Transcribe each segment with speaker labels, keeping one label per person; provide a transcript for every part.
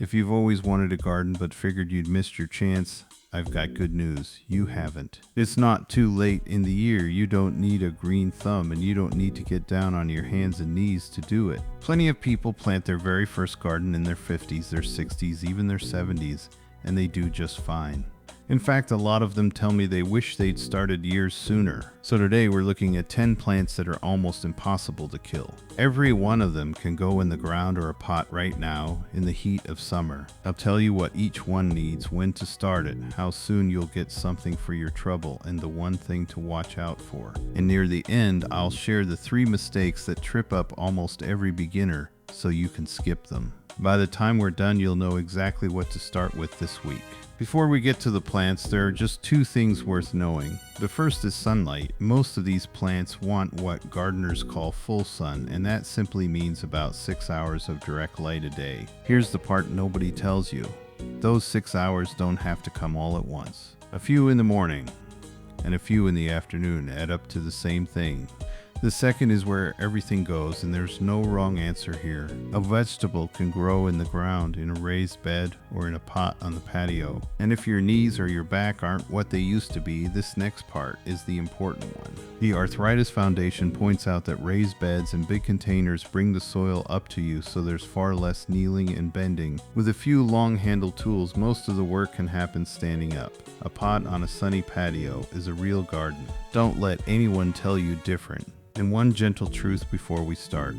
Speaker 1: If you've always wanted a garden but figured you'd missed your chance, I've got good news. You haven't. It's not too late in the year. You don't need a green thumb and you don't need to get down on your hands and knees to do it. Plenty of people plant their very first garden in their 50s, their 60s, even their 70s, and they do just fine. In fact, a lot of them tell me they wish they'd started years sooner. So today we're looking at 10 plants that are almost impossible to kill. Every one of them can go in the ground or a pot right now in the heat of summer. I'll tell you what each one needs, when to start it, how soon you'll get something for your trouble, and the one thing to watch out for. And near the end, I'll share the 3 mistakes that trip up almost every beginner so you can skip them. By the time we're done, you'll know exactly what to start with this week. Before we get to the plants, there are just 2 things worth knowing. The first is sunlight. Most of these plants want what gardeners call full sun, and that simply means about 6 hours of direct light a day. Here's the part nobody tells you. Those 6 hours don't have to come all at once. A few in the morning and a few in the afternoon add up to the same thing. The second is where everything goes, and there's no wrong answer here. A vegetable can grow in the ground, in a raised bed, or in a pot on the patio. And if your knees or your back aren't what they used to be, this next part is the important one. The Arthritis Foundation points out that raised beds and big containers bring the soil up to you, so there's far less kneeling and bending. With a few long-handled tools, most of the work can happen standing up. A pot on a sunny patio is a real garden. Don't let anyone tell you different. And one gentle truth before we start.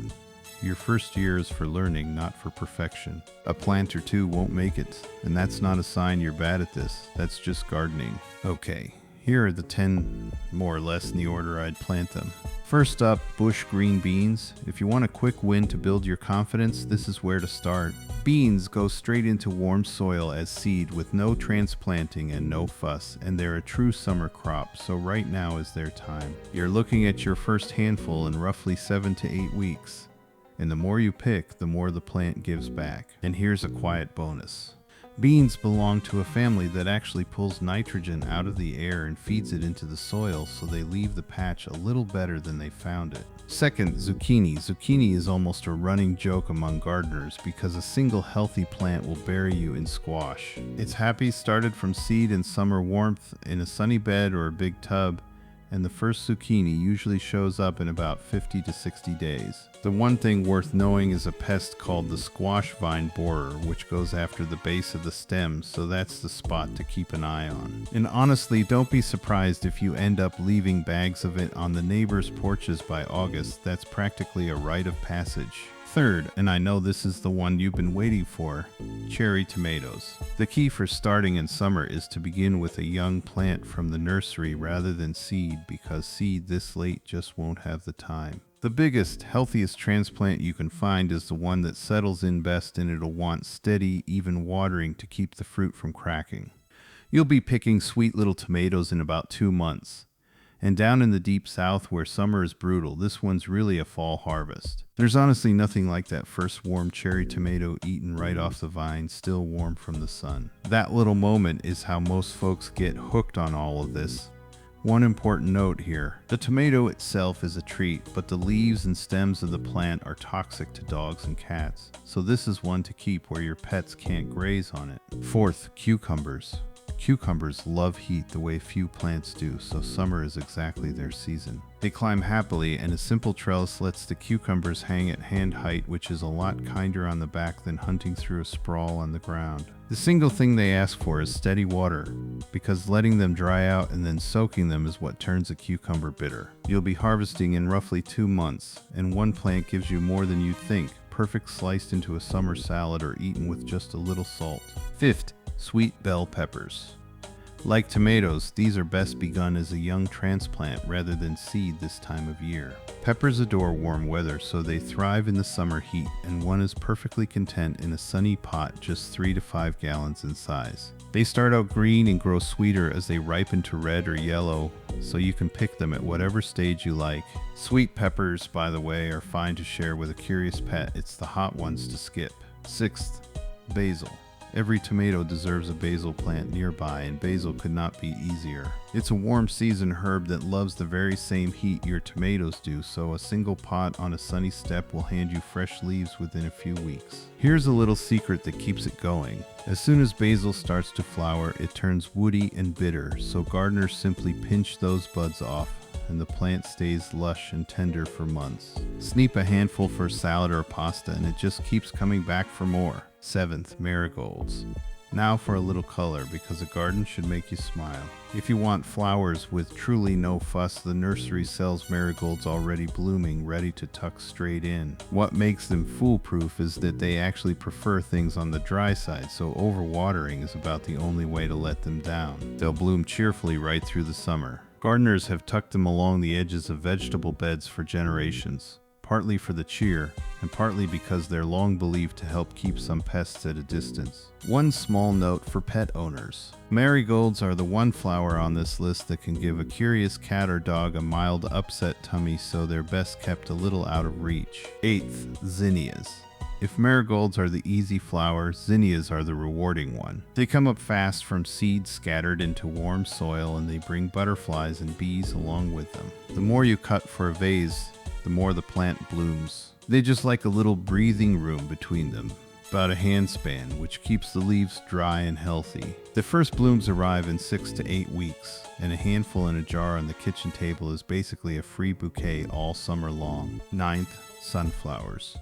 Speaker 1: Your first year is for learning, not for perfection. A plant or 2 won't make it, and that's not a sign you're bad at this. That's just gardening. Okay, here are the 10 more or less in the order I'd plant them. First up, bush green beans. If you want a quick win to build your confidence, this is where to start. Beans go straight into warm soil as seed with no transplanting and no fuss, and they're a true summer crop, so right now is their time. You're looking at your first handful in roughly 7 to 8 weeks, and the more you pick, the more the plant gives back. And here's a quiet bonus. Beans belong to a family that actually pulls nitrogen out of the air and feeds it into the soil, so they leave the patch a little better than they found it. Second, zucchini. Zucchini is almost a running joke among gardeners because a single healthy plant will bury you in squash. It's happy started from seed in summer warmth in a sunny bed or a big tub, and the first zucchini usually shows up in about 50 to 60 days. The one thing worth knowing is a pest called the squash vine borer, which goes after the base of the stem, so that's the spot to keep an eye on. And honestly, don't be surprised if you end up leaving bags of it on the neighbors' porches by August. That's practically a rite of passage. Third, and I know this is the one you've been waiting for, cherry tomatoes. The key for starting in summer is to begin with a young plant from the nursery rather than seed, because seed this late just won't have the time. The biggest, healthiest transplant you can find is the one that settles in best, and it'll want steady, even watering to keep the fruit from cracking. You'll be picking sweet little tomatoes in about 2 months. And down in the deep south where summer is brutal, this one's really a fall harvest. There's honestly nothing like that first warm cherry tomato eaten right off the vine, still warm from the sun. That little moment is how most folks get hooked on all of this. One important note here. The tomato itself is a treat, but the leaves and stems of the plant are toxic to dogs and cats. So this is one to keep where your pets can't graze on it. Fourth, cucumbers. Cucumbers love heat the way few plants do, so summer is exactly their season. They climb happily, and a simple trellis lets the cucumbers hang at hand height, which is a lot kinder on the back than hunting through a sprawl on the ground. The single thing they ask for is steady water, because letting them dry out and then soaking them is what turns a cucumber bitter. You'll be harvesting in roughly 2 months, and one plant gives you more than you'd think, perfect sliced into a summer salad or eaten with just a little salt. Fifth, sweet bell peppers. Like tomatoes, these are best begun as a young transplant rather than seed this time of year. Peppers adore warm weather, so they thrive in the summer heat, and one is perfectly content in a sunny pot just 3 to 5 gallons in size. They start out green and grow sweeter as they ripen to red or yellow, so you can pick them at whatever stage you like. Sweet peppers, by the way, are fine to share with a curious pet. It's the hot ones to skip. Sixth, basil. Every tomato deserves a basil plant nearby, and basil could not be easier. It's a warm season herb that loves the very same heat your tomatoes do, so a single pot on a sunny step will hand you fresh leaves within a few weeks. Here's a little secret that keeps it going. As soon as basil starts to flower, it turns woody and bitter, so gardeners simply pinch those buds off, and the plant stays lush and tender for months. Sneak a handful for salad or pasta, and it just keeps coming back for more. 7th, marigolds. Now for a little color, because a garden should make you smile. If you want flowers with truly no fuss, the nursery sells marigolds already blooming, ready to tuck straight in. What makes them foolproof is that they actually prefer things on the dry side, so overwatering is about the only way to let them down. They'll bloom cheerfully right through the summer. Gardeners have tucked them along the edges of vegetable beds for generations, partly for the cheer, and partly because they're long believed to help keep some pests at a distance. One small note for pet owners. Marigolds are the one flower on this list that can give a curious cat or dog a mild upset tummy, so they're best kept a little out of reach. 8th, zinnias. If marigolds are the easy flower, zinnias are the rewarding one. They come up fast from seeds scattered into warm soil, and they bring butterflies and bees along with them. The more you cut for a vase, the more the plant blooms. They just like a little breathing room between them, about a handspan, which keeps the leaves dry and healthy. The first blooms arrive in 6 to 8 weeks, and a handful in a jar on the kitchen table is basically a free bouquet all summer long. 9th, sunflowers.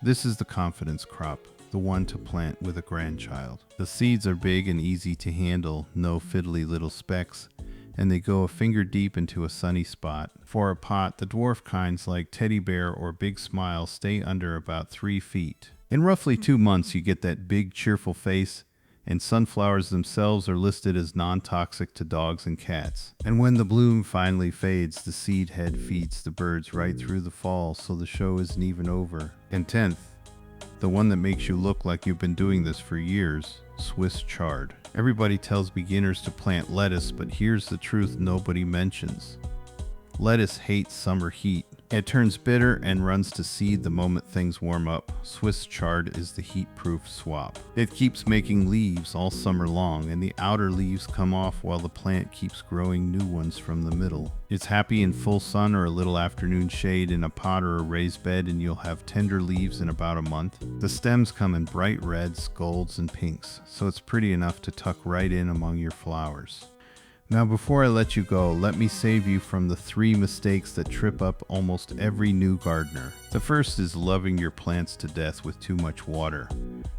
Speaker 1: This is the confidence crop, the one to plant with a grandchild. The seeds are big and easy to handle, no fiddly little specks, and they go a finger deep into a sunny spot. For a pot, the dwarf kinds like Teddy Bear or Big Smile stay under about 3 feet. In roughly 2 months, you get that big, cheerful face, and sunflowers themselves are listed as non-toxic to dogs and cats. And when the bloom finally fades, the seed head feeds the birds right through the fall, so the show isn't even over. And 10th, the one that makes you look like you've been doing this for years, Swiss chard. Everybody tells beginners to plant lettuce, but here's the truth nobody mentions. Lettuce hates summer heat. It turns bitter and runs to seed the moment things warm up. Swiss chard is the heat-proof swap. It keeps making leaves all summer long, and the outer leaves come off while the plant keeps growing new ones from the middle. It's happy in full sun or a little afternoon shade in a pot or a raised bed, and you'll have tender leaves in about a month. The stems come in bright reds, golds, and pinks, so it's pretty enough to tuck right in among your flowers. Now, before I let you go, let me save you from the 3 mistakes that trip up almost every new gardener. The first is loving your plants to death with too much water.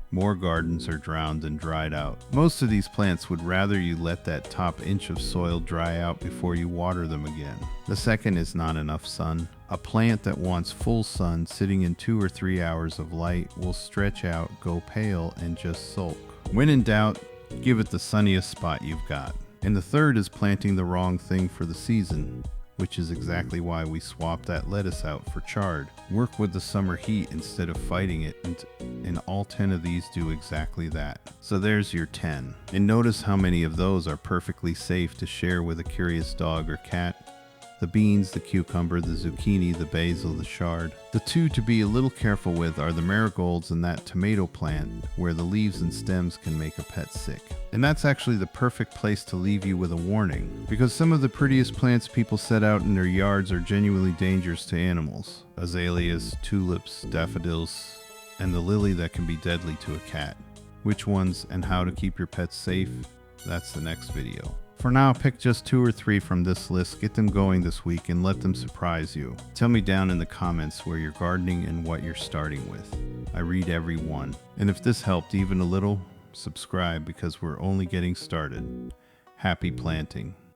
Speaker 1: More gardens are drowned than dried out. Most of these plants would rather you let that top inch of soil dry out before you water them again. The second is not enough sun. A plant that wants full sun sitting in 2 or 3 hours of light will stretch out, go pale, and just sulk. When in doubt, give it the sunniest spot you've got. And the third is planting the wrong thing for the season, which is exactly why we swapped that lettuce out for chard. Work with the summer heat instead of fighting it, and all 10 of these do exactly that. So there's your 10. And notice how many of those are perfectly safe to share with a curious dog or cat. The beans, the cucumber, the zucchini, the basil, the chard. The 2 to be a little careful with are the marigolds and that tomato plant, where the leaves and stems can make a pet sick. And that's actually the perfect place to leave you with a warning, because some of the prettiest plants people set out in their yards are genuinely dangerous to animals. Azaleas, tulips, daffodils, and the lily that can be deadly to a cat. Which ones and how to keep your pets safe? That's the next video. For now, pick just 2 or 3 from this list, get them going this week, and let them surprise you. Tell me down in the comments where you're gardening and what you're starting with. I read every one. And if this helped even a little, subscribe, because we're only getting started. Happy planting.